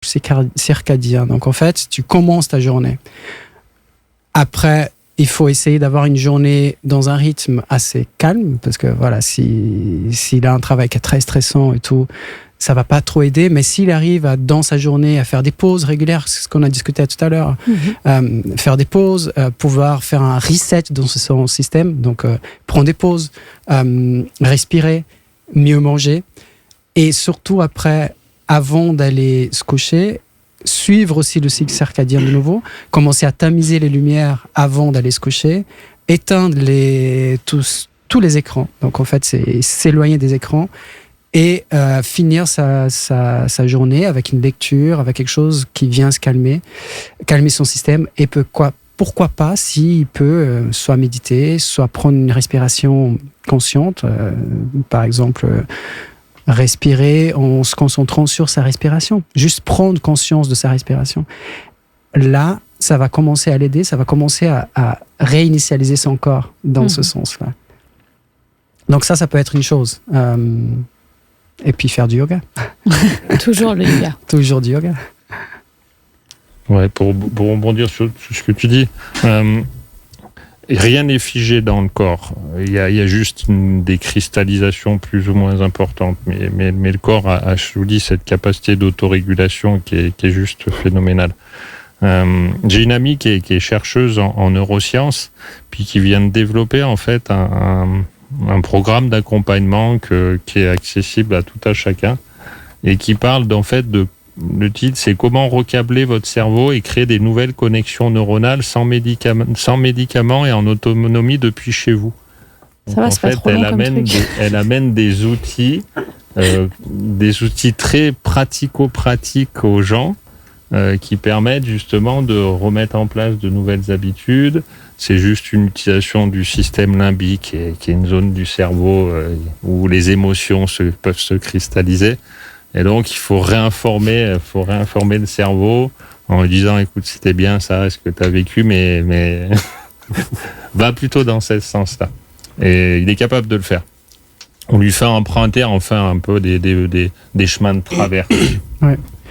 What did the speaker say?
circadien. Donc, en fait, tu commences ta journée. Après, il faut essayer d'avoir une journée dans un rythme assez calme, parce que voilà, s'il a un travail qui est très stressant et tout, ça va pas trop aider. Mais s'il arrive dans sa journée à faire des pauses régulières, c'est ce qu'on a discuté tout à l'heure, faire des pauses, pouvoir faire un reset dans son système, donc prendre des pauses, respirer, mieux manger, et surtout après, avant d'aller se coucher, suivre aussi le cycle circadien de nouveau, commencer à tamiser les lumières avant d'aller se coucher, éteindre tous les écrans. Donc en fait, c'est s'éloigner des écrans et finir sa journée avec une lecture, avec quelque chose qui vient se calmer son système et pourquoi pas s'il peut soit méditer, soit prendre une respiration consciente, par exemple respirer en se concentrant sur sa respiration. Juste prendre conscience de sa respiration. Là, ça va commencer à l'aider, ça va commencer à réinitialiser son corps dans ce sens-là. Donc ça peut être une chose. Et puis faire du yoga. Toujours le yoga. Toujours du yoga. Ouais, pour rebondir sur ce que tu dis, rien n'est figé dans le corps. Il y a juste des cristallisations plus ou moins importantes. Mais le corps a, je vous dis, cette capacité d'autorégulation qui est juste phénoménale. J'ai une amie qui est chercheuse en neurosciences, puis qui vient de développer en fait un programme d'accompagnement qui est accessible à tout à chacun et qui parle le titre, c'est comment recabler votre cerveau et créer des nouvelles connexions neuronales sans médicaments et en autonomie depuis chez vous. Ça va, c'est pas trop long comme truc. Elle amène des outils très pratico-pratiques aux gens qui permettent justement de remettre en place de nouvelles habitudes. C'est juste une utilisation du système limbique qui est une zone du cerveau où les émotions peuvent se cristalliser. Et donc, il faut réinformer le cerveau en lui disant, écoute, c'était bien ça, ce que tu as vécu, mais va plutôt dans ce sens-là. Et il est capable de le faire. On lui fait emprunter enfin un peu des chemins de travers. Ouais.